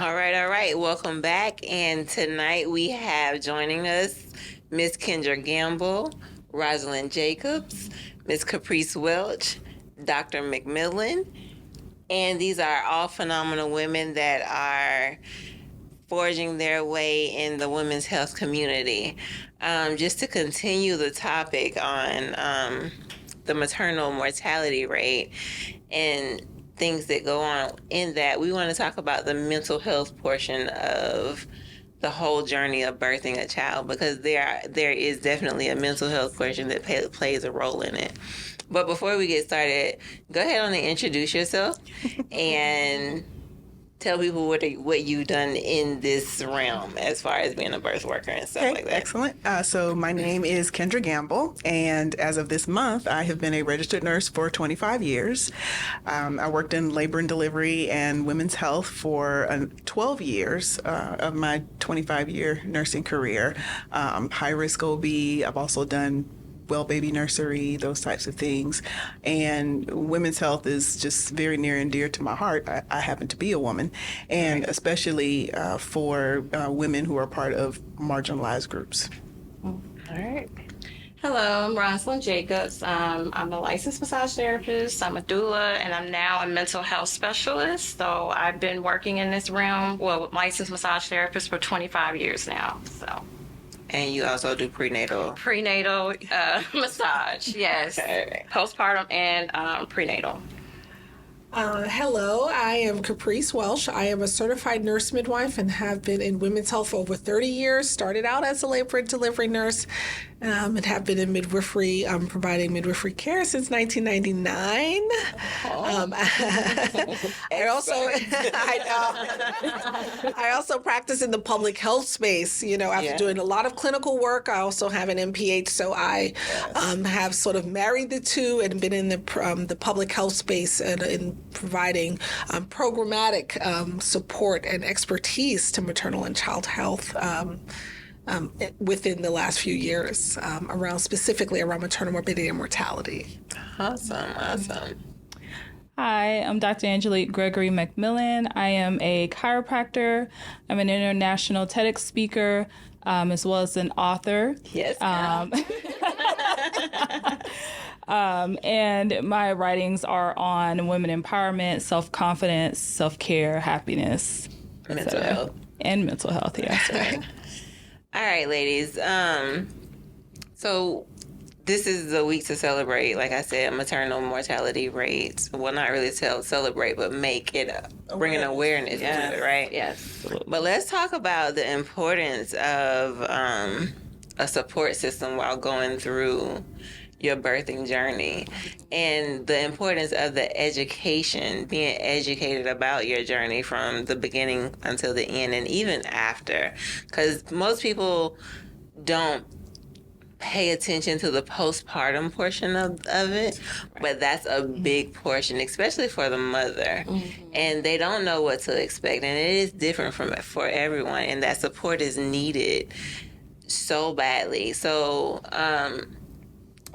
All right. Welcome back. And tonight we have joining us Miss Kendra Gamble, Rosalind Jacobs, Miss Kaprice Welsh, Dr. McMillan. And these are all phenomenal women that are forging their way in the women's health community. Just to continue the topic on the maternal mortality rate and things that go on in that, we want to talk about the mental health portion of the whole journey of birthing a child, because there is definitely a mental health portion that plays a role in it. But before we get started, go ahead and introduce yourself and tell people what you've done in this realm as far as being a birth worker and stuff like that. Excellent. So my name is Kendra Gamble, and as of this month, I have been a registered nurse for 25 years. I worked in labor and delivery and women's health for 12 years of my 25-year nursing career. High-risk OB. I've also done well baby nursery, those types of things. And women's health is just very near and dear to my heart. I happen to be a woman, and especially for women who are part of marginalized groups. All right. Hello, I'm Rosalind Jacobs. I'm a licensed massage therapist. I'm a doula, and I'm now a mental health specialist. So I've been working in this realm, licensed massage therapist for 25 years now. So. And you also do prenatal massage, yes. Okay. Postpartum and prenatal. Hello, I am Kaprice Welsh. I am a certified nurse midwife and have been in women's health for over 30 years. Started out as a labor and delivery nurse and have been in midwifery, providing midwifery care since 1999. I also practice in the public health space. After doing a lot of clinical work, I also have an MPH, so I have sort of married the two and been in the public health space and in providing programmatic support and expertise to maternal and child health within the last few years, specifically around maternal morbidity and mortality. Awesome. Hi, I'm Dr. Angelique Gregory McMillan. I am a chiropractor. I'm an international TEDx speaker, as well as an author. Yes. And my writings are on women empowerment, self-confidence, self-care, happiness, Mental health. And mental health, yes. Right. All right, ladies. So this is the week to celebrate, like I said, maternal mortality rates. Well, not really celebrate, but bring an awareness to it, right? Yes. But let's talk about the importance of a support system while going through your birthing journey, and the importance of the education, being educated about your journey from the beginning until the end and even after, because most people don't pay attention to the postpartum portion of it, but that's a big portion, especially for the mother. And they don't know what to expect, and it is different for everyone, and that support is needed so badly. So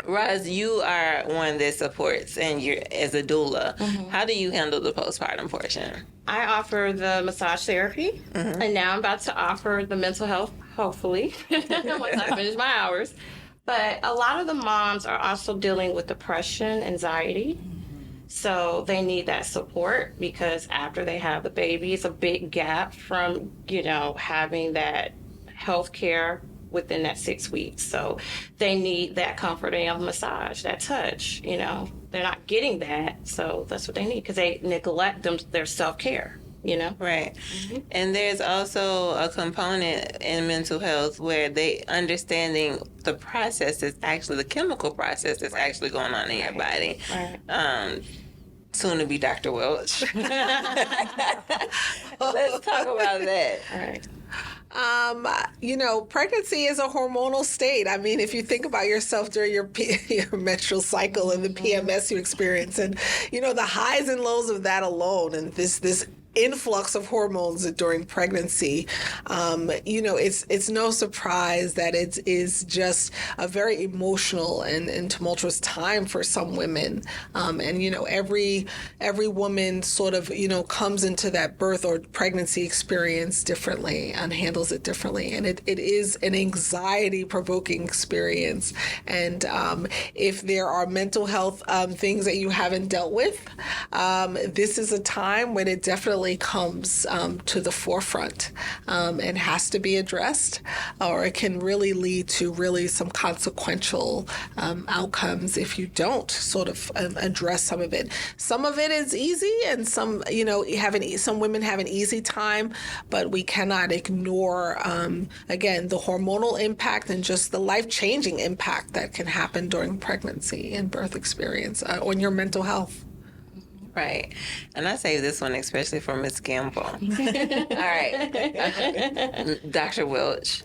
Roz, you are one that supports, and you're as a doula. How do you handle the postpartum portion? I offer the massage therapy, and now I'm about to offer the mental health, hopefully, once I finish my hours. But a lot of the moms are also dealing with depression, anxiety. So they need that support, because after they have the baby, it's a big gap from, having that health care within that 6 weeks. So they need that comforting of massage, that touch, They're not getting that, so that's what they need, because they neglect their self-care, Right. And there's also a component in mental health where they understanding the process is actually, the chemical process that's actually going on in your body. Right. Soon to be Dr. Welch. Let's talk about that. All right. Pregnancy is a hormonal state. I mean, if you think about yourself during your menstrual cycle and the PMS you experience, and the highs and lows of that alone, and this influx of hormones during pregnancy, it's no surprise that it is just a very emotional and tumultuous time for some women. Every woman sort of, comes into that birth or pregnancy experience differently and handles it differently. And it is an anxiety provoking experience. And if there are mental health things that you haven't dealt with, this is a time when it definitely comes to the forefront and has to be addressed, or it can really lead to really some consequential outcomes if you don't sort of address some of it. Some of it is easy, and some women have an easy time, but we cannot ignore again the hormonal impact and just the life-changing impact that can happen during pregnancy and birth experience on your mental health. Right. And I say this one especially for Miss Gamble. All right. Dr. Welch,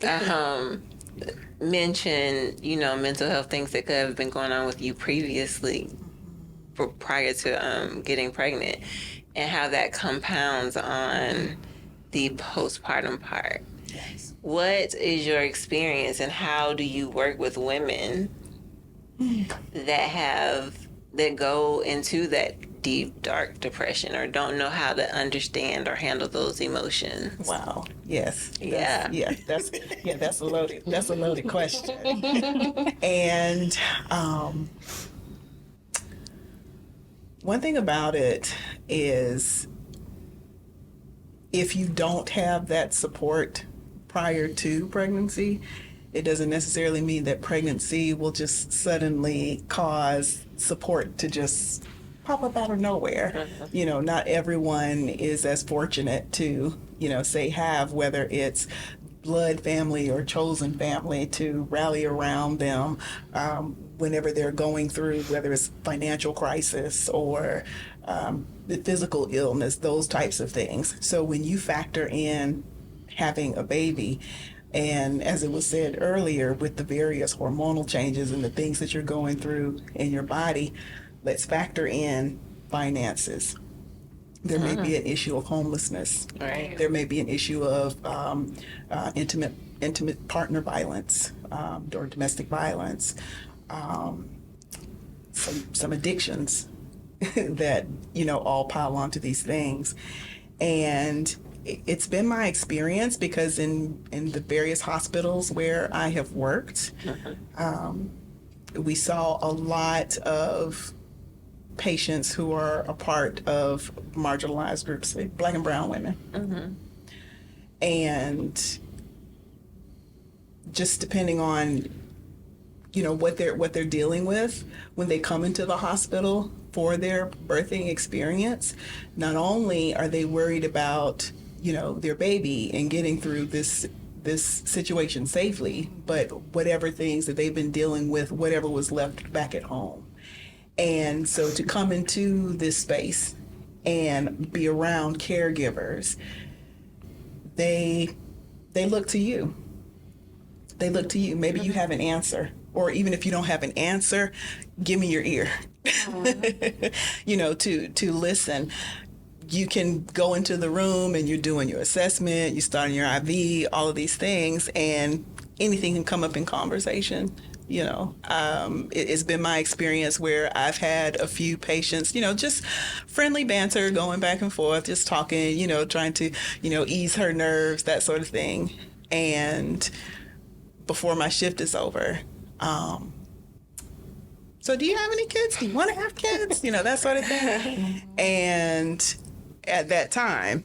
mentioned, mental health things that could have been going on with you previously prior to getting pregnant, and how that compounds on the postpartum part. Yes. What is your experience, and how do you work with women that go into that deep, dark depression or don't know how to understand or handle those emotions? Wow. Yes. That's a loaded question. And one thing about it is, if you don't have that support prior to pregnancy, it doesn't necessarily mean that pregnancy will just suddenly cause support to just pop up out of nowhere. Not everyone is as fortunate to, have, whether it's blood family or chosen family, to rally around them whenever they're going through, whether it's financial crisis or the physical illness, those types of things. So when you factor in having a baby, and as it was said earlier, with the various hormonal changes and the things that you're going through in your body, let's factor in finances. There may be an issue of homelessness. Right. There may be an issue of intimate partner violence or domestic violence, some addictions that, all pile onto these things. And it's been my experience, because in the various hospitals where I have worked, we saw a lot of patients who are a part of marginalized groups, Black and brown women. And just depending on, what they're dealing with when they come into the hospital for their birthing experience, not only are they worried about, their baby and getting through this situation safely, but whatever things that they've been dealing with, whatever was left back at home. And so to come into this space and be around caregivers, they look to you. They look to you. Maybe you have an answer, or even if you don't have an answer, give me your ear. To listen. You can go into the room and you're doing your assessment, you're starting your IV, all of these things, and anything can come up in conversation. It's been my experience where I've had a few patients, just friendly banter, going back and forth, just talking, trying to, ease her nerves, that sort of thing. And before my shift is over, so do you have any kids? Do you want to have kids? That sort of thing. And at that time,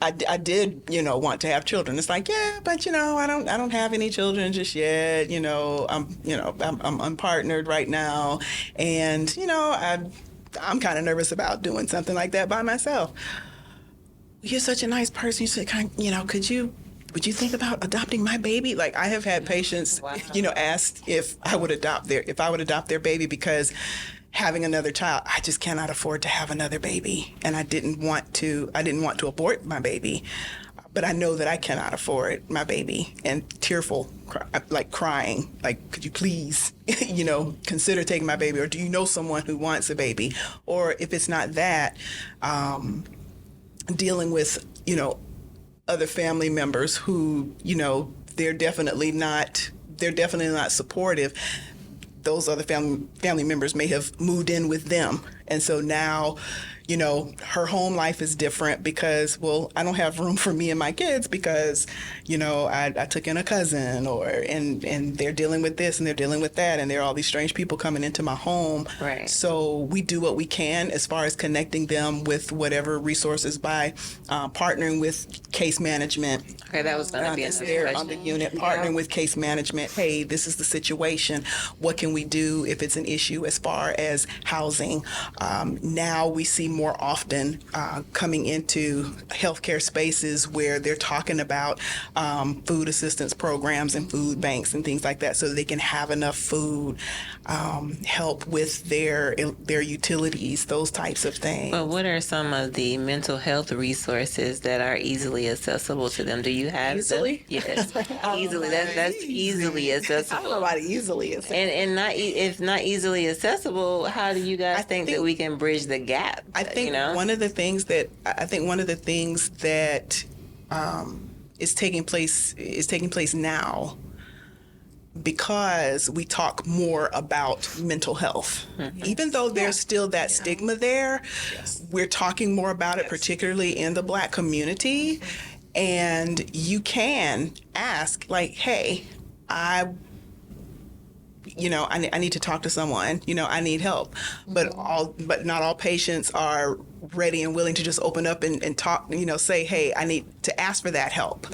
I did, want to have children. It's like, yeah, but I don't have any children just yet. I'm unpartnered right now, and I'm kind of nervous about doing something like that by myself. You're such a nice person. You said, would you think about adopting my baby? Like, I have had patients, Wow. Asked if I would adopt their baby, because having another child, I just cannot afford to have another baby. And I didn't want to abort my baby, but I know that I cannot afford my baby. And tearful, like crying, like, could you please, consider taking my baby? Or do you know someone who wants a baby? Or if it's not that, dealing with, other family members who, they're definitely not supportive. Those other family members may have moved in with them. And so now, her home life is different because, well, I don't have room for me and my kids because, I took in a cousin and they're dealing with this and they're dealing with that. And there are all these strange people coming into my home. Right. So we do what we can as far as connecting them with whatever resources by partnering with case management. Okay, that was going to be a there on the unit, partnering with case management. Hey, this is the situation. What can we do if it's an issue as far as housing? Now we see more often coming into healthcare spaces where they're talking about food assistance programs and food banks and things like that, so they can have enough food, help with their utilities, those types of things. But what are some of the mental health resources that are easily accessible to them? Do you have Easily? them? Yes, easily. That's easily I accessible. don't know about easily. And if not easily accessible, how do you guys think that we can bridge the gap? I think one of the things that is taking place now, because we talk more about mental health. Even though there's still that stigma there, we're talking more about it, particularly in the Black community. And you can ask, like, hey, I need to talk to someone, I need help. But not all patients are ready and willing to just open up and talk, say, hey, I need to ask for that help.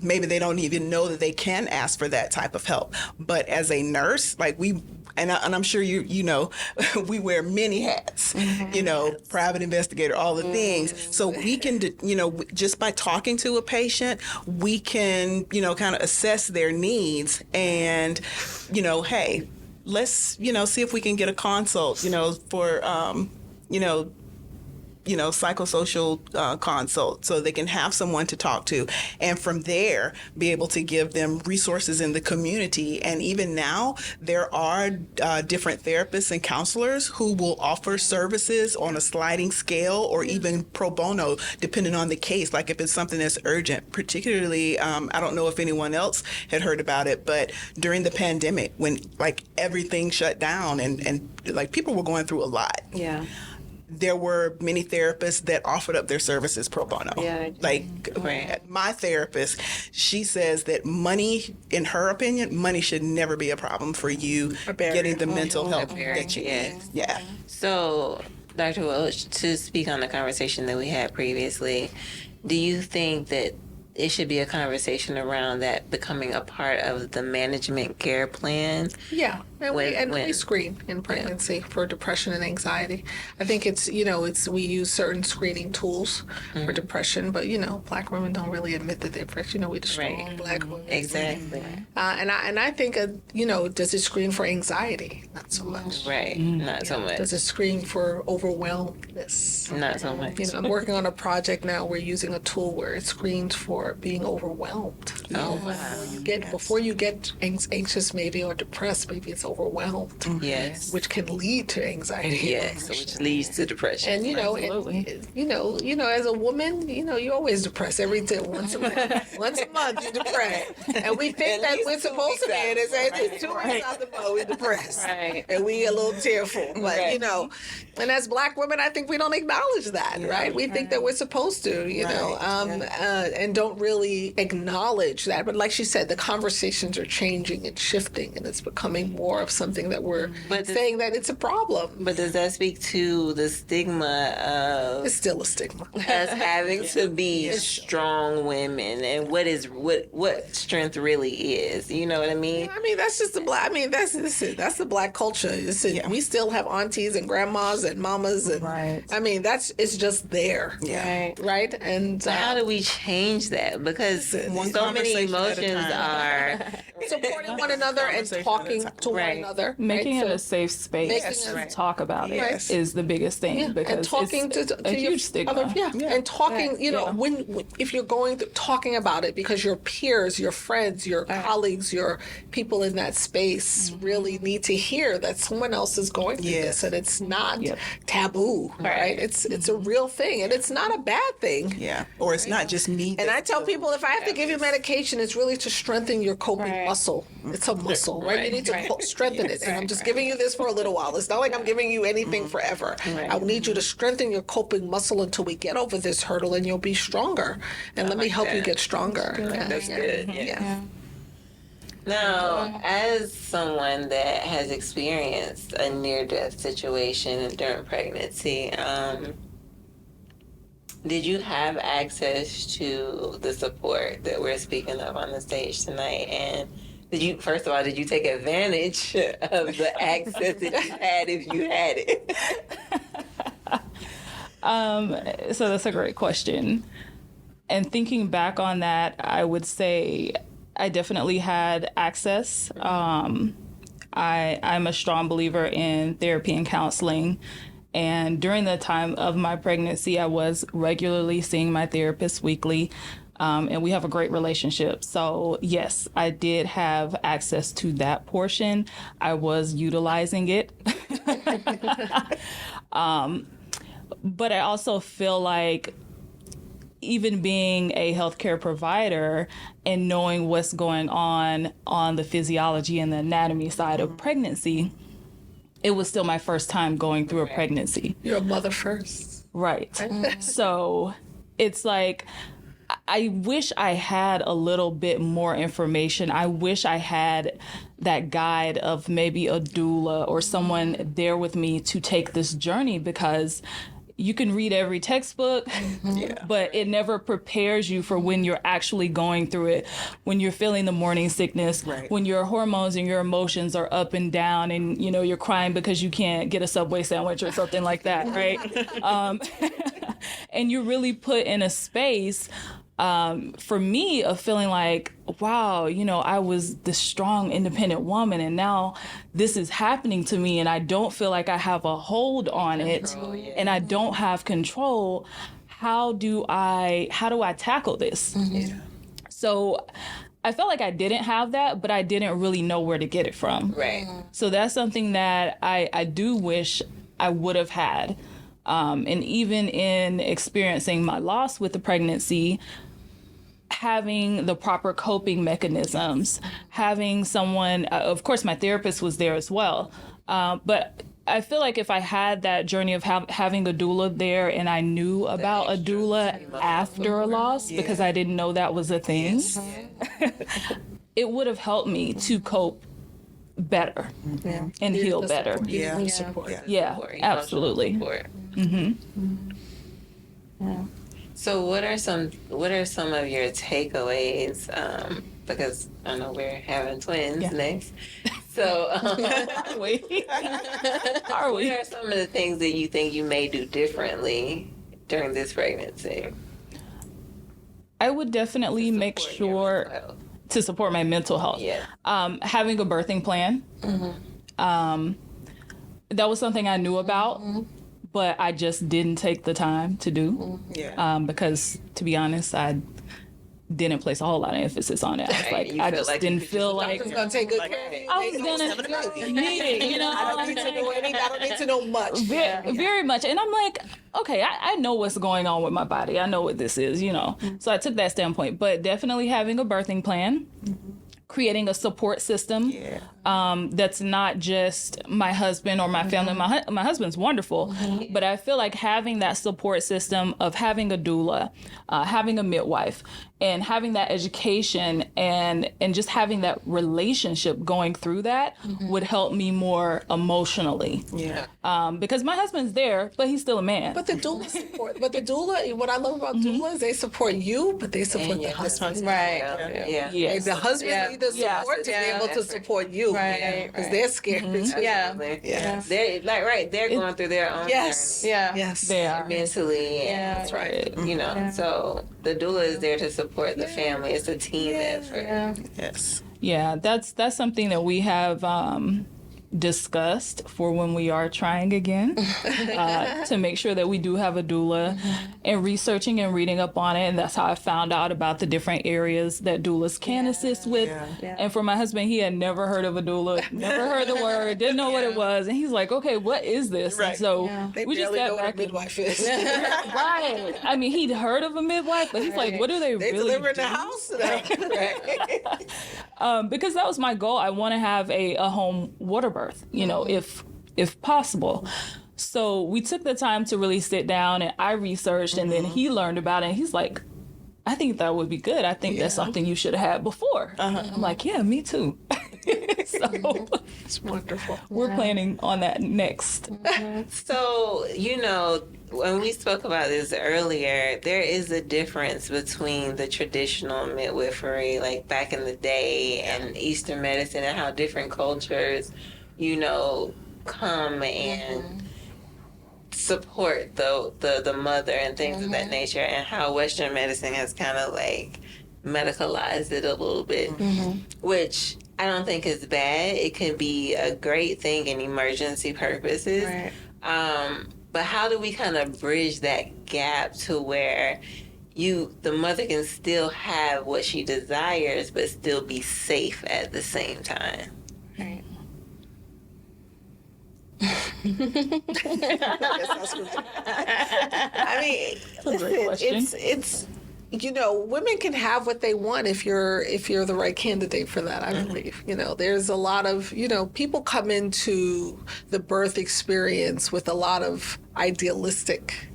Maybe they don't even know that they can ask for that type of help. But as a nurse, like and I'm sure we wear many hats, private investigator, all the things. So we can, just by talking to a patient, we can, kind of assess their needs and, hey, let's, see if we can get a consult, for, psychosocial consult, so they can have someone to talk to, and from there be able to give them resources in the community. And even now there are different therapists and counselors who will offer services on a sliding scale or even pro bono, depending on the case. Like if it's something that's urgent, particularly, I don't know if anyone else had heard about it, but during the pandemic, when like everything shut down and like people were going through a lot. Yeah. There were many therapists that offered up their services pro bono. Yeah, my therapist, she says that money, in her opinion, money should never be a problem for you getting the mental health that you need. Yeah. So, Dr. Welch, to speak on the conversation that we had previously, do you think that it should be a conversation around that becoming a part of the management care plan? Yeah, and we screen in pregnancy for depression and anxiety. I think it's we use certain screening tools for depression, but Black women don't really admit that they're depressed. We the strong Black women. Exactly. And I think does it screen for anxiety? Not so much. Right. Not so much. Does it screen for overwhelmness? Not so much. I'm working on a project now. We're using a tool where it screens for being overwhelmed. Oh, wow. Before you get anxious maybe or depressed, maybe it's overwhelmed. Yes. Which can lead to anxiety. Yes, which leads to depression. And as a woman, you're always depressed once a month. Once a month you're depressed. And we think that we're supposed to be. And it's 2 weeks out the month we're depressed. Right. And we get a little tearful. But and as Black women, I think we don't acknowledge that, right? We think that we're supposed to, and don't really acknowledge that. But like she said, the conversations are changing and shifting, and it's becoming more of something that we're saying that it's a problem. But does that speak to the stigma of It's still a stigma. us having to be strong women, and what strength really is? You know what I mean? I mean, that's just the Black. I mean, that's the Black culture. We still have aunties and grandmas and mamas, and I mean, it's just there. Yeah. Right. And So how do we change that? that because One so many conversation at a emotions time. are Supporting one another and Conversation talking at a time. to one Right. another. Making right? it So- a safe space Making to it- talk about Yes. it is the biggest thing Yeah, because and talking it's to a your huge stigma. and talking, you know, Yeah. when if you're going through talking about it because your peers, your friends, your colleagues, your people in that space really need to hear that someone else is going through Yes. this, and it's not Yep. taboo, right? It's a real thing, and it's not a bad thing. Yeah. Or it's not just me. And that I tell feels- people, if I have to give you medication, it's really to strengthen your coping Right. muscle. It's a muscle, right? You need to Right. strengthen it. And I'm just giving you this for a little while. It's not like I'm giving you anything forever. I need you to strengthen your coping muscle until we get over this hurdle, and you'll be stronger. And let me help you that. get stronger. That's good. Yeah. Yeah. Now, as someone that has experienced a near-death situation during pregnancy, did you have access to the support that we're speaking of on the stage tonight? And first of all, did you take advantage of the access that you had if you had it? So that's a great question. And thinking back on that, I would say I definitely had access. I'm a strong believer in therapy and counseling. And during the time of my pregnancy, I was regularly seeing my therapist weekly. And we have a great relationship. So yes, I did have access to that portion. I was utilizing it. But I also feel like even being a healthcare provider and knowing what's going on the physiology and the anatomy side of pregnancy, it was still my first time going through a pregnancy. You're a mother first. Right. So it's like, I wish I had a little bit more information. I wish I had that guide of maybe a doula or someone there with me to take this journey, because you can read every textbook, but it never prepares you for when you're actually going through it, when you're feeling the morning sickness, when your hormones and your emotions are up and down, and you know you're crying because you can't get a Subway sandwich or something like that, right? And you're really put in a space, for me, of feeling like, wow, you know, I was this strong, independent woman, and now this is happening to me, and I don't feel like I have a hold on it, and I don't have control. How do I tackle this? So I felt like I didn't have that, but I didn't really know where to get it from. Right. So that's something that I do wish I would have had. And even in experiencing my loss with the pregnancy, having the proper coping mechanisms, having someone, of course, my therapist was there as well. But I feel like if I had that journey of having a doula there, and I knew about a doula after a loss, because I didn't know that was a thing, it would have helped me to cope better and heal better. Yeah. Support. Yeah, absolutely. So what are some of your takeaways? Because I know we're having twins next. So Wait, are what we? are some of the things that you think you may do differently during this pregnancy? I would definitely make Support your sure mental health. to support my mental health. Yeah. Having a birthing plan. That was something I knew about, but I just didn't take the time to do. Because, to be honest, I didn't place a whole lot of emphasis on it. I was Right, like, you I feel just like didn't you could feel just like I'm gonna take good care of you. I was gonna need it, you know. I don't need to know much. Very much. And I'm like, okay, I know what's going on with my body. I know what this is, you know. So I took that standpoint, but definitely having a birthing plan, creating a support system that's not just my husband or my family. My husband's wonderful, but I feel like having that support system of having a doula, having a midwife, and having that education and just having that relationship going through that would help me more emotionally. Because my husband's there, but he's still a man. But the doula support. But the doula, what I love about doulas, they support you, but they support the husband. Right. Yeah. Yes. The husband the support to be able to support you. Right. Because they're scared. Yeah. Yeah. They're going through their own Yes. journey. Yeah. Yes. They are. Mentally, and That's right. you know, so the doula is there to support the family. It's a team effort. Yeah. Yes. Yeah, that's something that we have discussed for when we are trying again, to make sure that we do have a doula, and researching and reading up on it. And that's how I found out about the different areas that doulas can assist with. Yeah. And for my husband, he had never heard of a doula, never heard the word, didn't know what it was. And he's like, okay, what is this? Right. And so They we just barely got know what back a midwife is. right. I mean, he'd heard of a midwife, but he's like, what do they They really deliver in do? the house. Right. Because that was my goal. I want to have a home water birth, you know, if possible. So we took the time to really sit down, and I researched, and then he learned about it, and he's like, I think that would be good. I think that's something you should have had before. I'm like, yeah, me too. So It's wonderful. we're planning on that next. So, you know, when we spoke about this earlier, there is a difference between the traditional midwifery, like back in the day, and Eastern medicine, and how different cultures, you know, come and support the mother and things of that nature, and how Western medicine has kind of like medicalized it a little bit, which I don't think is bad. It can be a great thing in emergency purposes. Right. But how do we kind of bridge that gap to where the mother can still have what she desires, but still be safe at the same time? Right. I mean, great question. it's you know, women can have what they want if you're the right candidate for that, I believe. You know, there's a lot of, you know, people come into the birth experience with a lot of idealistic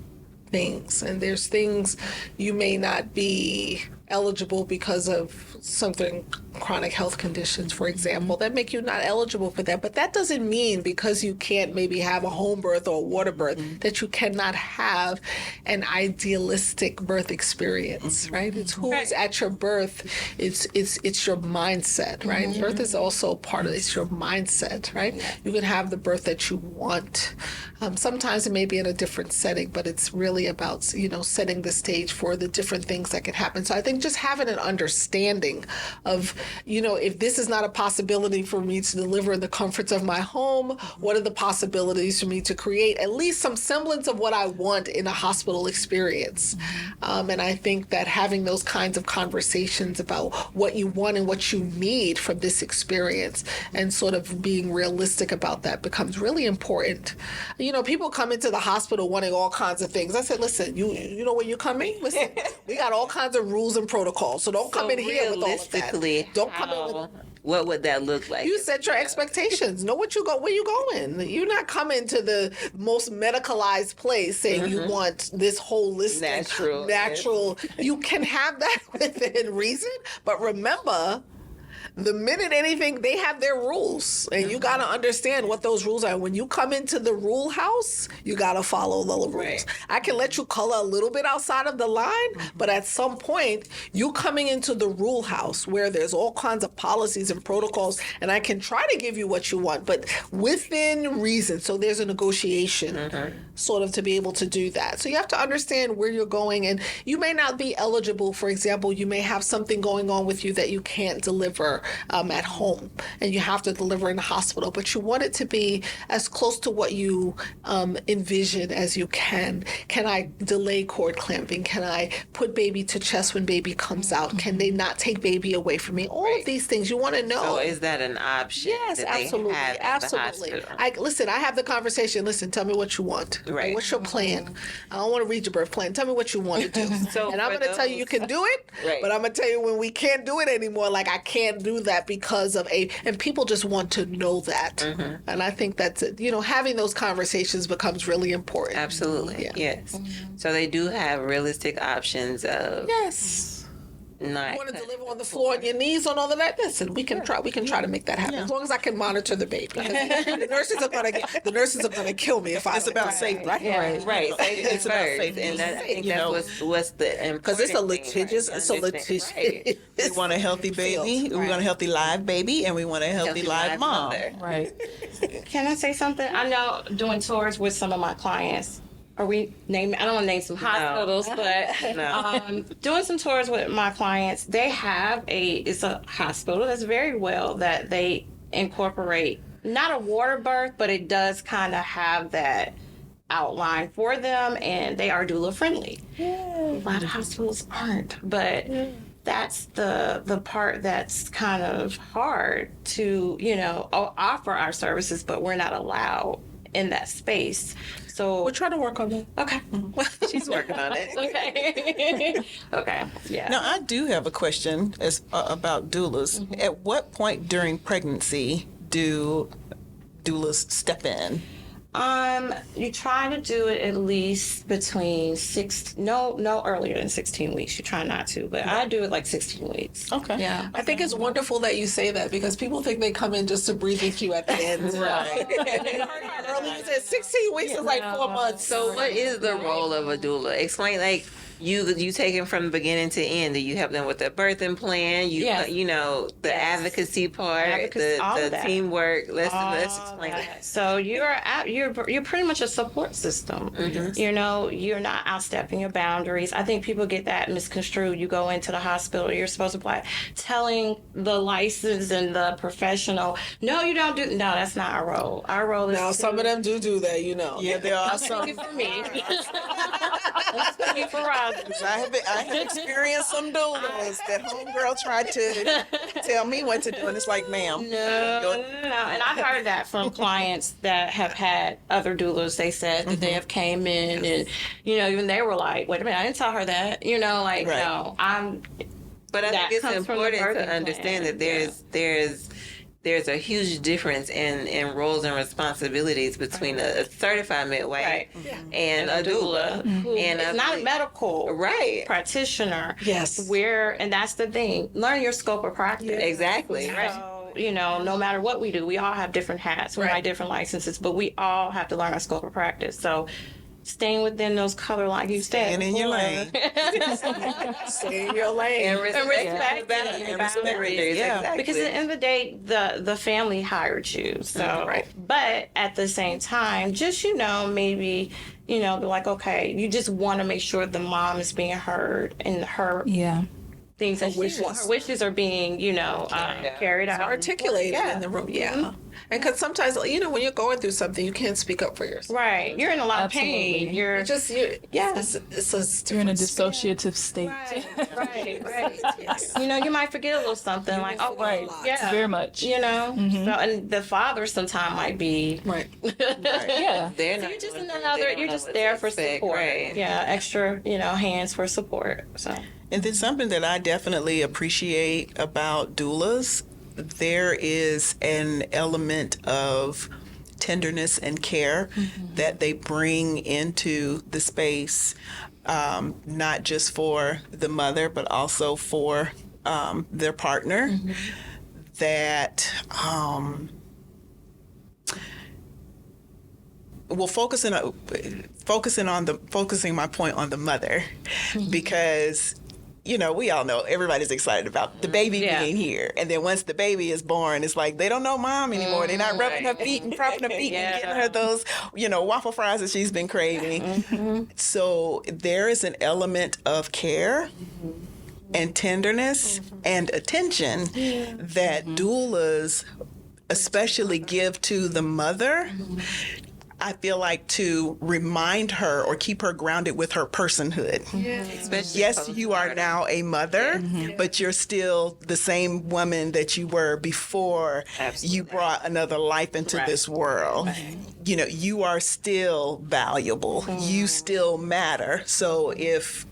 things, and there's things you may not be eligible because of something, chronic health conditions, for example, that make you not eligible for that. But that doesn't mean because you can't maybe have a home birth or a water birth that you cannot have an idealistic birth experience, right? It's who is at your birth. It's your mindset, right? Birth is also part of it's your mindset, right? You can have the birth that you want. Sometimes it may be in a different setting, but it's really about, you know, setting the stage for the different things that could happen. So I think just having an understanding of, you know, if this is not a possibility for me to deliver in the comforts of my home, what are the possibilities for me to create at least some semblance of what I want in a hospital experience? And I think that having those kinds of conversations about what you want and what you need from this experience, and sort of being realistic about that, becomes really important. You know, people come into the hospital wanting all kinds of things. I said, listen, you know when you come in? Listen, we got all kinds of rules and protocols, so don't come in here with all of that. Don't come in with, what would that look like? you set your expectations. Know what you go, where you going. You're not coming to the most medicalized place saying you want this holistic, natural. You can have that within reason, but remember, the minute anything, they have their rules, and you got to understand what those rules are. When you come into the rule house, you got to follow the rules. Right. I can let you color a little bit outside of the line, but at some point, you coming into the rule house where there's all kinds of policies and protocols, and I can try to give you what you want, but within reason. So there's a negotiation sort of to be able to do that. So you have to understand where you're going, and you may not be eligible. For example, you may have something going on with you that you can't deliver at home, and you have to deliver in the hospital, but you want it to be as close to what you envision as you can. Can I delay cord clamping? Can I put baby to chest when baby comes out? Can they not take baby away from me? All of these things you want to know. So is that an option? Yes, that absolutely, they have at absolutely. the hospital? Listen, I have the conversation. Listen, tell me what you want. Right. What's your plan? I don't want to read your birth plan. Tell me what you want to do. So and I'm for going to tell you you can do it, Right. but I'm going to tell you when we can't do it anymore, like I can't do that because of and people just want to know that. And I think that's it. You know, having those conversations becomes really important. Absolutely. Yeah. Yes. So they do have realistic options of Yes. not. You want to deliver on the floor on your knees on all of that? Listen, we can try. We can try to make that happen as long as I can monitor the baby. The nurses are gonna kill me if I. It's about safety, right? Yeah. Right, safety It's about first, safety. and I think You know, that's what's the Because it's a important thing, litigious. right? It's a Understand, litigious. We want a healthy baby, we want a healthy live bababy, and we want a healthy live mom. mother. Right. Can I say something? I know doing tours with some of my clients. Are we name? I don't want to name some hospitals, but No. doing some tours with my clients, they have it's a hospital that's very well that they incorporate not a water birth, but it does kind of have that outline for them, and they are doula friendly. A lot of hospitals aren't, but that's the part that's kind of hard to offer our services, but we're not allowed in that space. So We're trying to work on that. okay. She's working on it. Okay. Okay. Yeah. Now, I do have a question about doulas. At what point during pregnancy do doulas step in? You try to do it at least between no earlier than 16 weeks. You try not to, but I do it like 16 weeks. Okay. Yeah. I think it's wonderful that you say that because people think they come in just to breathe with you at the end. Right. Early, you said 16 weeks is like 4 months. So what is the role of a doula? Explain, like, you take them from the beginning to end. Do you help them with the birthing plan? Yes. The advocacy part, Advocacy, all of the that. teamwork. Let's explain that. So you're pretty much a support system. You're not outstepping your boundaries. I think people get that misconstrued. You go into the hospital, you're supposed to be like telling the licensed and the professional, no, you don't do. No, that's not our role. Our role is Now, some of them do that, you know. Yeah, there are some. Speaking for me. I'm speaking for Rosalind. I have experienced some doulas that homegirl tried to tell me what to do, and it's like, ma'am. No. And I've heard that from clients that have had other doulas. They said that they have came in and, even they were like, wait a minute, I didn't tell her that. Right. No, But I That think it's comes from the important birthing to understand plan. that there's a huge difference in roles and responsibilities between a certified midwife Right. and a doula. And it's not a medical right. practitioner. Yes. And that's the thing. Learn your scope of practice. Exactly. Right. So, no matter what we do, we all have different hats. We have different licenses, but we all have to learn our scope of practice. So staying within those color lines you said. And in your lane. Stay in your lane. And respect And respect boundaries. Yeah. Exactly. Because at the end of the day, the family hired you. So, but at the same time, just, maybe, be like, okay, you just want to make sure the mom is being heard and her things that her wishes are being, carried out. Articulated in the room. Yeah. And because sometimes, when you're going through something, you can't speak up for yourself. Right. You're in a lot of pain. Absolutely. You're It's a You're in a different dissociative state. right. Yes. You might forget a little something like, oh, right. yeah. Very much. So, and the father sometimes might be, Right. Yeah. They're not you're just doing another, they don't you're know just what there to for expect, support. right. Yeah, extra, hands for support. So. And then something that I definitely appreciate about doulas, there is an element of tenderness and care that they bring into the space, not just for the mother, but also for their partner. That focusing my point on the mother, because we all know everybody's excited about the baby being here. And then once the baby is born, it's like they don't know mom anymore. They're not rubbing her feet and propping her feet and getting her those, waffle fries that she's been craving. So there is an element of care and tenderness and attention that doulas especially give to the mother. I feel like to remind her or keep her grounded with her personhood. Especially Yes, you are now a mother, but you're still the same woman that you were before you brought another life into this world. You are still valuable. You still matter. So if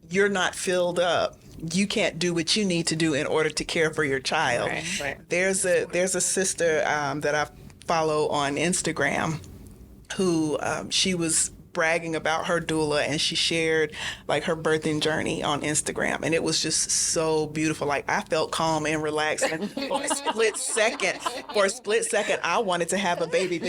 you're not filled up, you can't do what you need to do in order to care for your child. There's a sister that I follow on Instagram who she was bragging about her doula, and she shared like her birthing journey on Instagram, and it was just so beautiful. Like I felt calm and relaxed, and for a split second, I wanted to have a baby.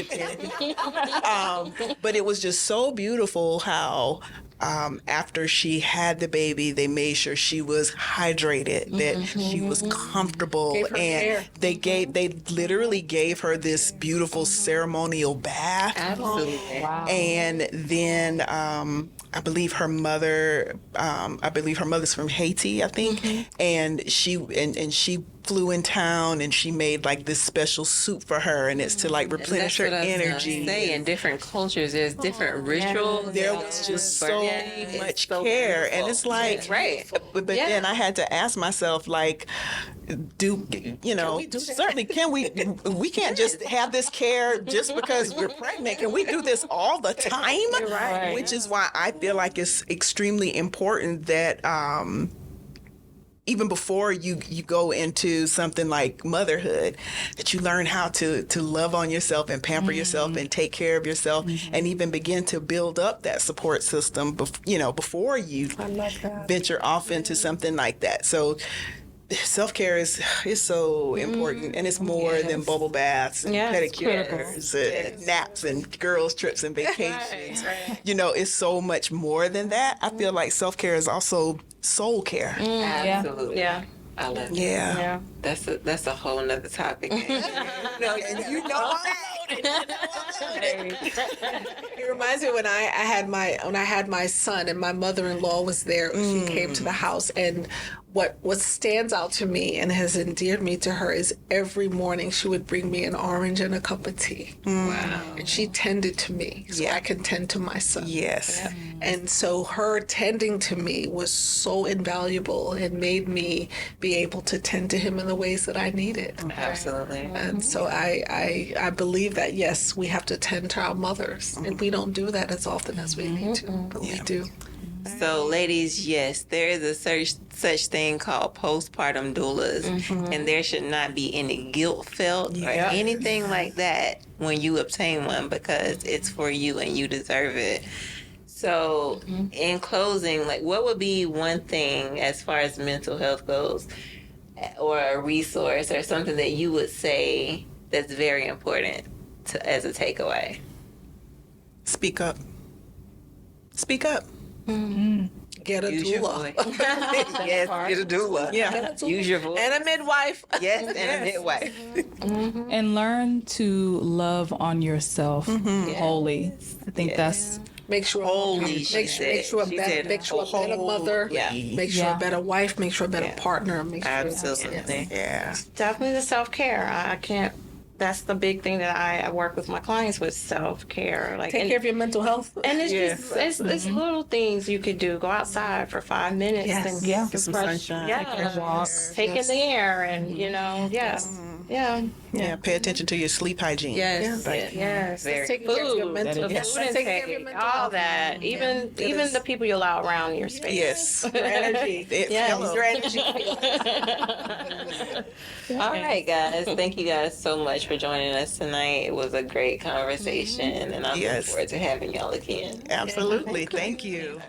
But it was just so beautiful how after she had the baby, they made sure she was hydrated, that she was comfortable, and they literally gave her this beautiful ceremonial bath. Absolutely. Wow. And then I believe her mother's from Haiti, I think, and she flew in town and she made like this special soup for her, and it's to like replenish her energy. Say in different cultures, there's different rituals. There was just so much care, and it's like, right. But then I had to ask myself, like, certainly can we can't just have this care just because we're pregnant. Can we do this all the time? Right. Which is why I feel like it's extremely important that even before you go into something like motherhood, that you learn how to love on yourself and pamper yourself and take care of yourself, and even begin to build up that support system before you venture off into something like that. So self-care is so important, and it's more than bubble baths and pedicures and naps and girls trips and vacations. Right. It's so much more than that. I feel like self-care is also soul care. Absolutely. Yeah. I love it. Yeah. That's a whole nother topic. It reminds me when I had my son and my mother-in-law was there. She came to the house, and what stands out to me and has endeared me to her is every morning she would bring me an orange and a cup of tea. Wow. And she tended to me so I can tend to my son. Yes. And so her tending to me was so invaluable and made me be able to tend to him in the ways that I needed. Absolutely. And so I believe that, yes, we have to tend to our mothers. And we don't do that as often as we need to, but we do. So, ladies, yes, there is a such thing called postpartum doulas, and there should not be any guilt felt or anything like that when you obtain one, because it's for you and you deserve it. So, in closing, like, what would be one thing as far as mental health goes, or a resource or something that you would say that's very important as a takeaway? Speak up. Speak up. Get a Use your doula. voice. Yes, get a doula. Yeah. Use your voice. And a midwife. Yes, and a midwife. And learn to love on yourself wholly. I think that's Make sure Holy, she make sure a said. She better, said make sure a better mother. Yeah. Make sure a better wife. Make sure a better partner. Make sure Absolutely. Yeah. Definitely the self-care. I can't. That's the big thing that I work with my clients with, self-care. Like, take care of your mental health. And it's just it's little things you could do. Go outside for 5 minutes and Yeah. Get some fresh- sunshine. take in the air and Yeah. Pay attention to your sleep hygiene. Yes. yes, Very Taking care of your food, mental the health. food Taking care of your intake, mental all health. that. Even the people you allow around your space. Yes. Your energy. Hello. Your energy. All right, guys. Thank you guys so much for joining us tonight. It was a great conversation, and I look Yes. forward to having y'all again. Absolutely. Thank you.